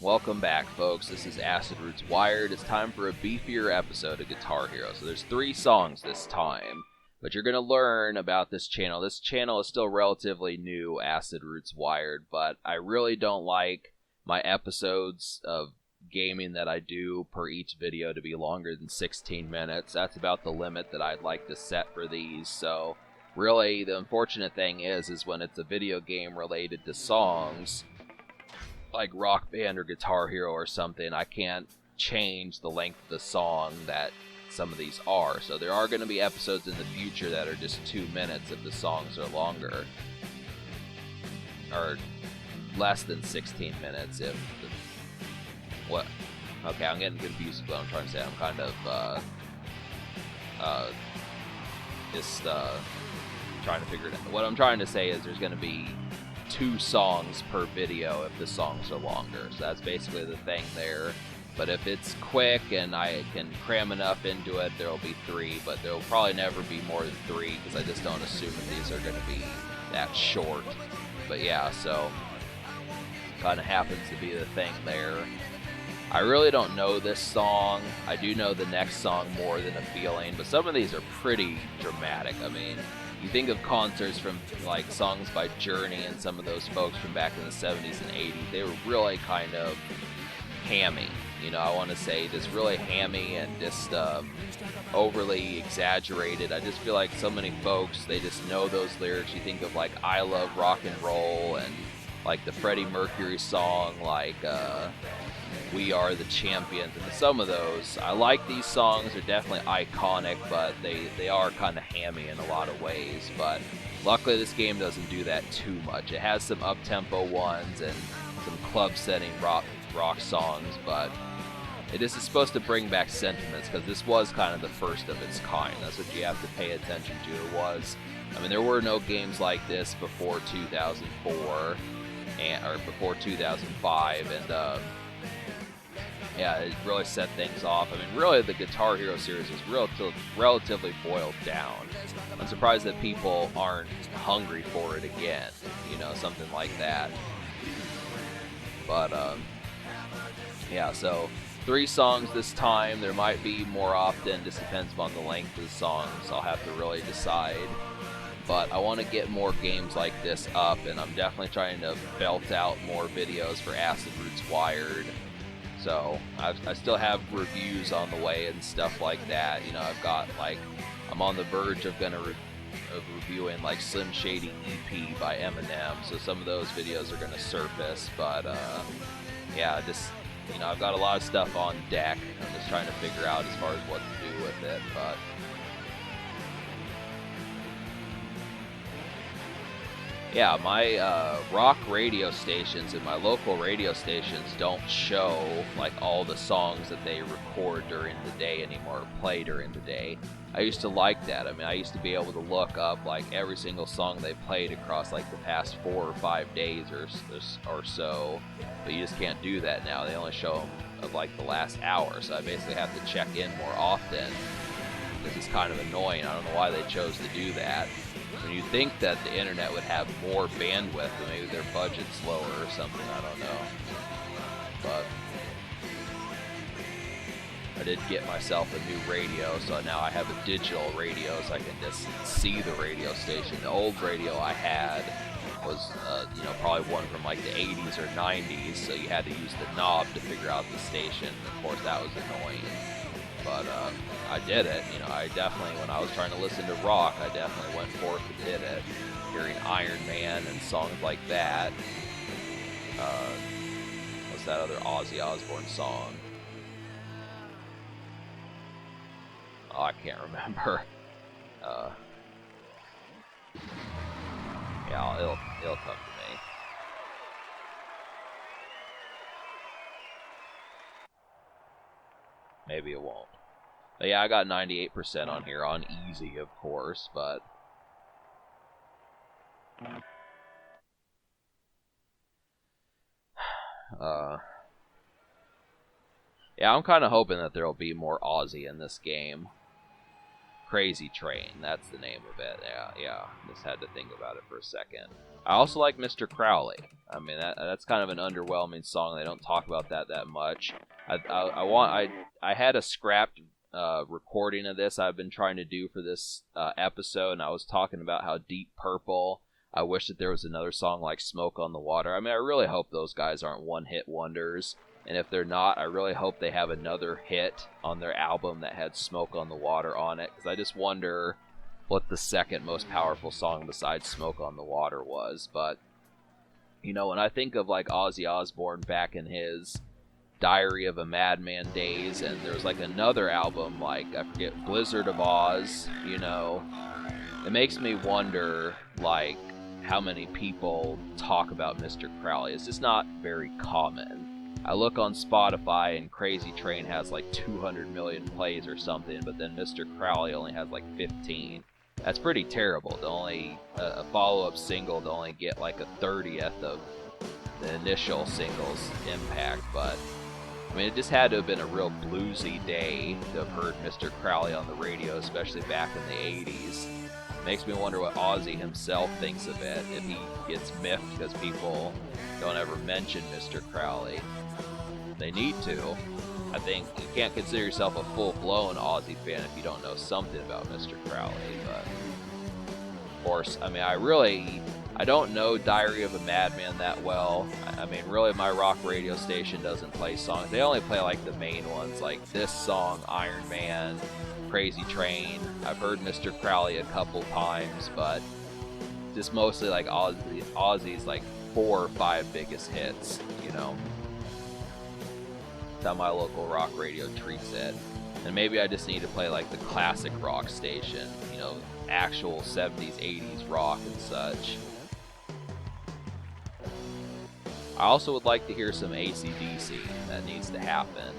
Welcome back, folks. This is Acid Roots Wired. It's time for a beefier episode of Guitar Hero. So there's 3 songs this time, but you're going to learn about this channel. This channel is still relatively new, Acid Roots Wired, but I really don't like my episodes of gaming that I do per each video to be longer than 16 minutes. That's about the limit that I'd like to set for these. So really, the unfortunate thing is when it's a video game related to songs, like Rock Band or Guitar Hero or something, I can't change the length of the song that some of these are. So there are going to be episodes in the future that are just 2 minutes if the songs are longer. Or less than 16 minutes if what? Okay, I'm getting confused with what I'm trying to say. I'm kind of trying to figure it out. What I'm trying to say is there's going to be 2 songs per video if the songs are longer. So that's basically the thing there. But if it's quick and I can cram enough into it, there'll be 3. But there'll probably never be more than 3 because I just don't assume that these are going to be that short. But yeah, so kind of happens to be the thing there. I really don't know this song. I do know the next song, More Than a Feeling, but some of these are pretty dramatic. I mean, you think of concerts from like songs by Journey and some of those folks from back in the 70s and 80s, they were really kind of hammy. You know, I want to say just really hammy and just overly exaggerated. I just feel like so many folks, they just know those lyrics. You think of like I Love Rock and Roll and like the Freddie Mercury song like We Are the Champions, and some of those, I like these songs, they're definitely iconic, but they are kind of hammy in a lot of ways. But luckily this game doesn't do that too much. It has some up-tempo ones and some club-setting rock songs, but it is supposed to bring back sentiments, because this was kind of the first of its kind. That's what you have to pay attention to. It was, I mean, there were no games like this before 2004, or before 2005, and yeah, it really set things off. I mean, really, the Guitar Hero series is relatively boiled down. I'm surprised that people aren't hungry for it again, you know, something like that. But, yeah, so 3 songs this time. There might be more often, just depends upon the length of the songs. I'll have to really decide. But I want to get more games like this up, and I'm definitely trying to belt out more videos for Acid Roots Wired. So I still have reviews on the way and stuff like that. You know, I've got like, I'm on the verge of reviewing like Slim Shady EP by Eminem. So some of those videos are going to surface. But yeah, just, you know, I've got a lot of stuff on deck. I'm just trying to figure out as far as what to do with it. But yeah, my rock radio stations and my local radio stations don't show like all the songs that they record during the day anymore, or play during the day. I used to like that. I mean, I used to be able to look up like every single song they played across like the past 4 or 5 days or so, but you just can't do that now. They only show them of like the last hour, so I basically have to check in more often. This is kind of annoying. I don't know why they chose to do that. When you think that the internet would have more bandwidth, or maybe their budget's lower or something, I don't know. But I did get myself a new radio, so now I have a digital radio, so I can just see the radio station. The old radio I had was, you know, probably one from like the 80s or 90s, so you had to use the knob to figure out the station. Of course, that was annoying. But I did it. You know, I definitely, when I was trying to listen to rock, I definitely went forth and did it. Hearing Iron Man and songs like that. What's that other Ozzy Osbourne song? Oh, I can't remember. Yeah, it'll come to me. Maybe it won't. But yeah, I got 98% on here on easy, of course, but yeah, I'm kind of hoping that there'll be more Ozzy in this game. Crazy Train. That's the name of it. Yeah. Just had to think about it for a second. I also like Mr. Crowley. I mean, that's kind of an underwhelming song. They don't talk about that much. I had a scrapped recording of this I've been trying to do for this episode, and I was talking about how Deep Purple. I wish that there was another song like Smoke on the Water. I mean, I really hope those guys aren't one-hit wonders. And if they're not, I really hope they have another hit on their album that had Smoke on the Water on it. Because I just wonder what the second most powerful song besides Smoke on the Water was. But, you know, when I think of like Ozzy Osbourne back in his Diary of a Madman days, and there's like another album, like, I forget, Blizzard of Oz, you know, it makes me wonder, like, how many people talk about Mr. Crowley. It's just not very common. I look on Spotify and Crazy Train has like 200 million plays or something, but then Mr. Crowley only has like 15. That's pretty terrible. To only a follow-up single to only get like a 30th of the initial single's impact. But I mean, it just had to have been a real bluesy day to have heard Mr. Crowley on the radio, especially back in the 80s. Makes me wonder what Ozzy himself thinks of it, if he gets miffed because people don't ever mention Mr. Crowley. They need to. I think you can't consider yourself a full-blown Ozzy fan if you don't know something about Mr. Crowley, but of course, I mean, I don't know Diary of a Madman that well. I mean, really, my rock radio station doesn't play songs. They only play like the main ones, like this song, Iron Man, Crazy Train. I've heard Mr. Crowley a couple times, but just mostly like Ozzy's like 4 or 5 biggest hits, you know. That's how my local rock radio treats it. And maybe I just need to play like the classic rock station, you know, actual 70s, 80s rock and such. I also would like to hear some AC/DC. That needs to happen.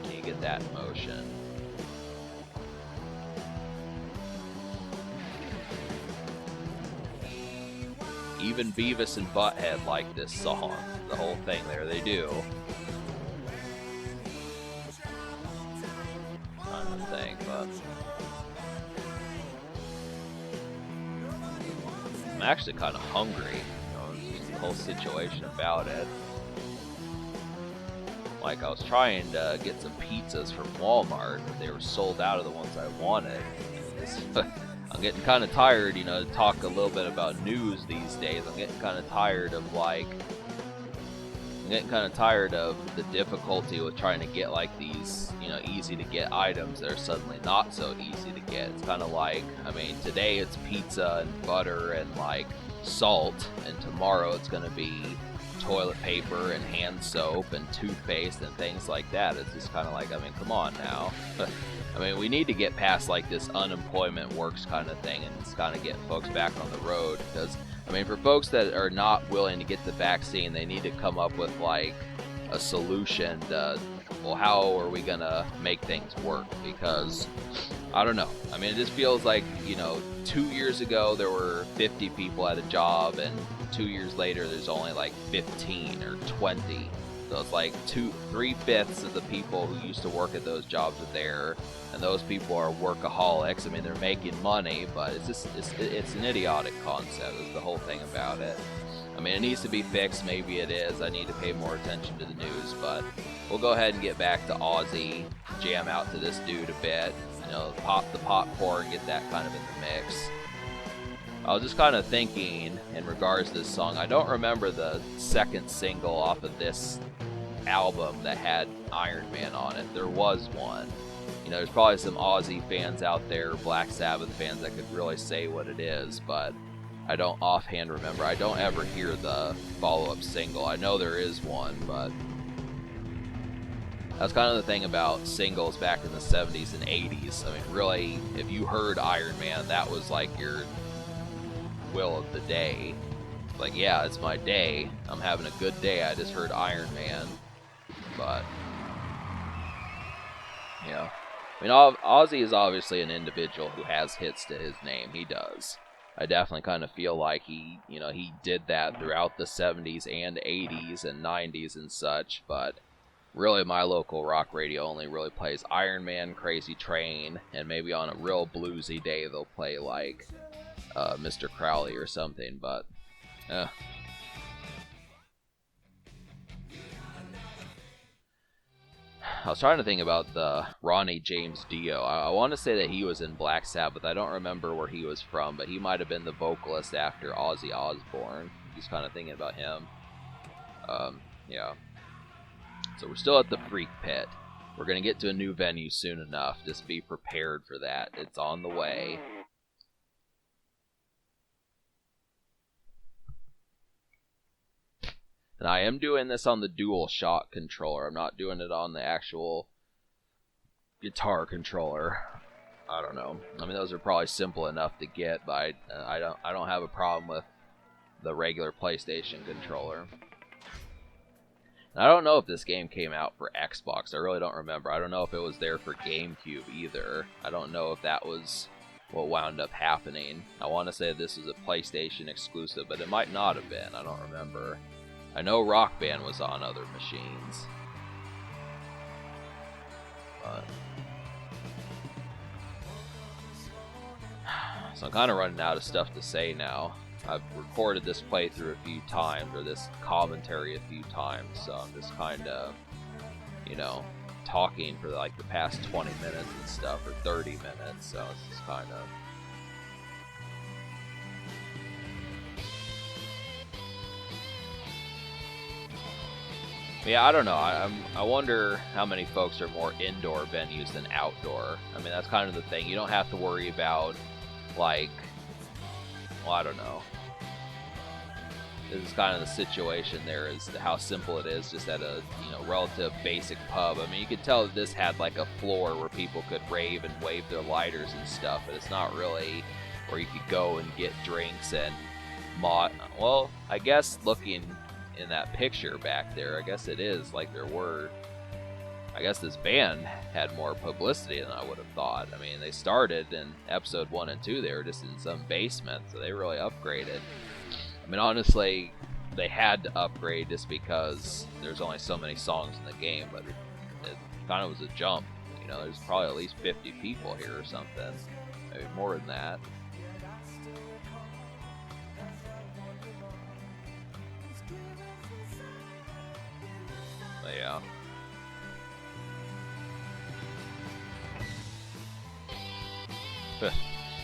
You need to get that in motion. Even Beavis and Butthead like this song. The whole thing there, they do. Kind of thing, but I'm actually kind of hungry. You know, just the whole situation about it. Like, I was trying to get some pizzas from Walmart, but they were sold out of the ones I wanted. I'm getting kind of tired, you know, to talk a little bit about news these days. I'm getting kind of tired of, like, the difficulty with trying to get, like, these, you know, easy to get items that are suddenly not so easy to get. It's kind of like, I mean, today it's pizza and butter and, like, salt, and tomorrow it's going to be toilet paper and hand soap and toothpaste and things like that. It's just kind of like, I mean, come on now. I mean, we need to get past like this unemployment works kind of thing and just kind of get folks back on the road, because I mean, for folks that are not willing to get the vaccine, they need to come up with like a solution to, well, how are we gonna make things work? Because I don't know. I mean, it just feels like, you know, 2 years ago there were 50 people at a job, and 2 years later there's only like 15 or 20. So it's like 3/5 of the people who used to work at those jobs are there, and those people are workaholics. I mean, they're making money, but it's an idiotic concept is the whole thing about it. I mean, it needs to be fixed. Maybe it is. I need to pay more attention to the news, but we'll go ahead and get back to Ozzy, jam out to this dude a bit, you know, pop the popcorn, get that kind of in the mix. I was just kind of thinking in regards to this song, I don't remember the second single off of this album that had Iron Man on it. There was one. You know, there's probably some Ozzy fans out there, Black Sabbath fans, that could really say what it is, but I don't offhand remember. I don't ever hear the follow-up single. I know there is one, but that's kind of the thing about singles back in the 70s and 80s. I mean, really, if you heard Iron Man, that was like your will of the day. Like, yeah, it's my day. I'm having a good day. I just heard Iron Man. But, you know, I mean, Ozzy is obviously an individual who has hits to his name. He does. I definitely kind of feel like he did that throughout the 70s and 80s and 90s and such, but really my local rock radio only really plays Iron Man, Crazy Train, and maybe on a real bluesy day they'll play like Mr. Crowley or something, but I was trying to think about the Ronnie James Dio. I want to say that he was in Black Sabbath. I don't remember where he was from, but he might have been the vocalist after Ozzy Osbourne. Just kind of thinking about him. Yeah. So we're still at the Freak Pit. We're going to get to a new venue soon enough. Just be prepared for that. It's on the way. And I am doing this on the DualShock controller. I'm not doing it on the actual guitar controller. I don't know. I mean, those are probably simple enough to get, but I don't have a problem with the regular PlayStation controller. And I don't know if this game came out for Xbox. I really don't remember. I don't know if it was there for GameCube either. I don't know if that was what wound up happening. I want to say this was a PlayStation exclusive, but it might not have been. I don't remember. I know Rock Band was on other machines. But so I'm kind of running out of stuff to say now. I've recorded this playthrough a few times, or this commentary a few times, so I'm just kind of, you know, talking for like the past 20 minutes and stuff, or 30 minutes, so it's just kind of... Yeah, I don't know. I wonder how many folks are more indoor venues than outdoor. I mean, that's kind of the thing. You don't have to worry about, like, well, I don't know. This is kind of the situation there, is how simple it is just at a, you know, relative basic pub. I mean, you could tell that this had like a floor where people could rave and wave their lighters and stuff, but it's not really where you could go and get drinks and well, I guess looking in that picture back there, I guess it is like there were. I guess this band had more publicity than I would have thought. I mean, they started in episode 1 and 2, they were just in some basement, so they really upgraded. I mean, honestly, they had to upgrade just because there's only so many songs in the game, but it kind of was a jump. You know, there's probably at least 50 people here or something. Maybe more than that. But yeah.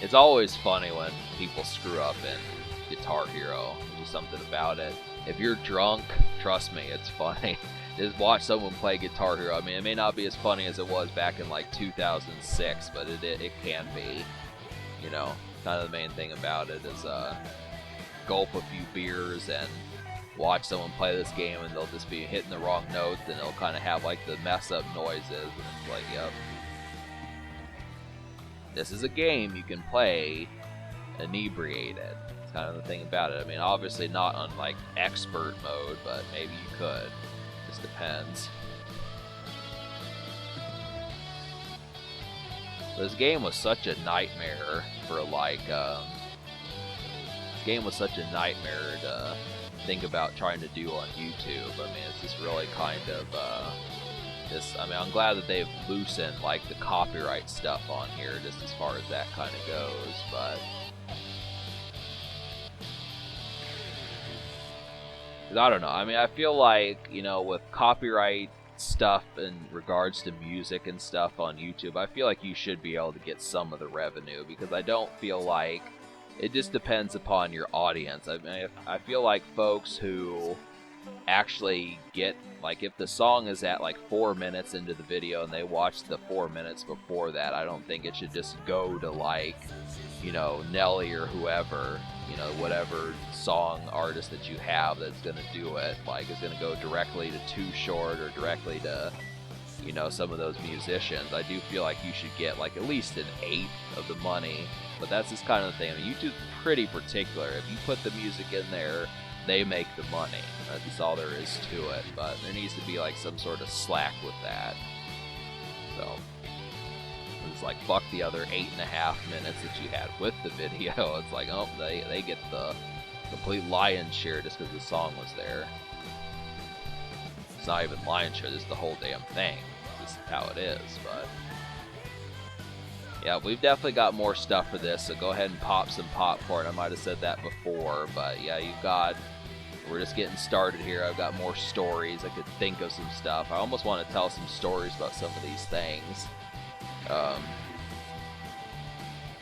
It's always funny when people screw up in Guitar Hero. There's something about it. If you're drunk, trust me, it's funny. Just watch someone play Guitar Hero. I mean, it may not be as funny as it was back in like 2006, but it can be. You know, kind of the main thing about it is gulp a few beers and watch someone play this game, and they'll just be hitting the wrong notes, and they'll kind of have like the mess up noises, and it's like, yep. This is a game you can play inebriated. It's kind of the thing about it. I mean, obviously not on like expert mode, but maybe you could. Just depends. This game was such a nightmare for like, this game was such a nightmare to think about trying to do on YouTube. I mean, it's just really kind of, I mean, I'm glad that they've loosened like the copyright stuff on here, just as far as that kind of goes, but I don't know. I mean, I feel like, you know, with copyright stuff in regards to music and stuff on YouTube, I feel like you should be able to get some of the revenue, because I don't feel like it just depends upon your audience. I mean, I feel like folks who actually get, like, if the song is at like 4 minutes into the video and they watch the 4 minutes before that, I don't think it should just go to like, you know, Nelly or whoever, you know, whatever song artist that you have that's gonna do it, like, is gonna go directly to Too Short or directly to, you know, some of those musicians. I do feel like you should get like at least an eighth of the money, but that's just kind of the thing. I mean, YouTube's pretty particular. If you put the music in there, they make the money. That's all there is to it. But there needs to be like some sort of slack with that. So it's like, fuck the other 8.5 minutes that you had with the video. It's like, oh, they get the complete lion's share just because the song was there. It's not even Lion Share, this is the whole damn thing. This is how it is, but yeah, we've definitely got more stuff for this, so go ahead and pop some popcorn. I might have said that before, but yeah, we're just getting started here. I've got more stories. I could think of some stuff. I almost want to tell some stories about some of these things.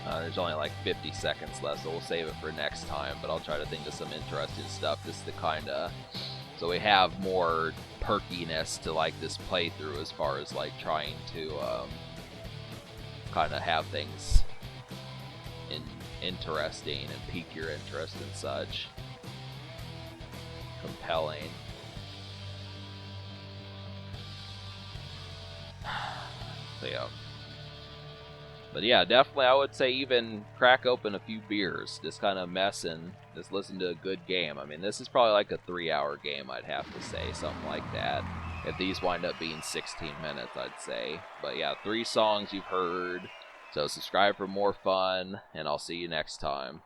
There's only like 50 seconds left, so we'll save it for next time, but I'll try to think of some interesting stuff just to kind of, so we have more perkiness to like this playthrough as far as like trying to kind of have things interesting and pique your interest and such. Compelling. So yeah. But yeah, definitely I would say even crack open a few beers, just kind of mess and just listen to a good game. I mean, this is probably like a 3-hour game, I'd have to say, something like that. If these wind up being 16 minutes, I'd say. But yeah, 3 songs you've heard. So subscribe for more fun, and I'll see you next time.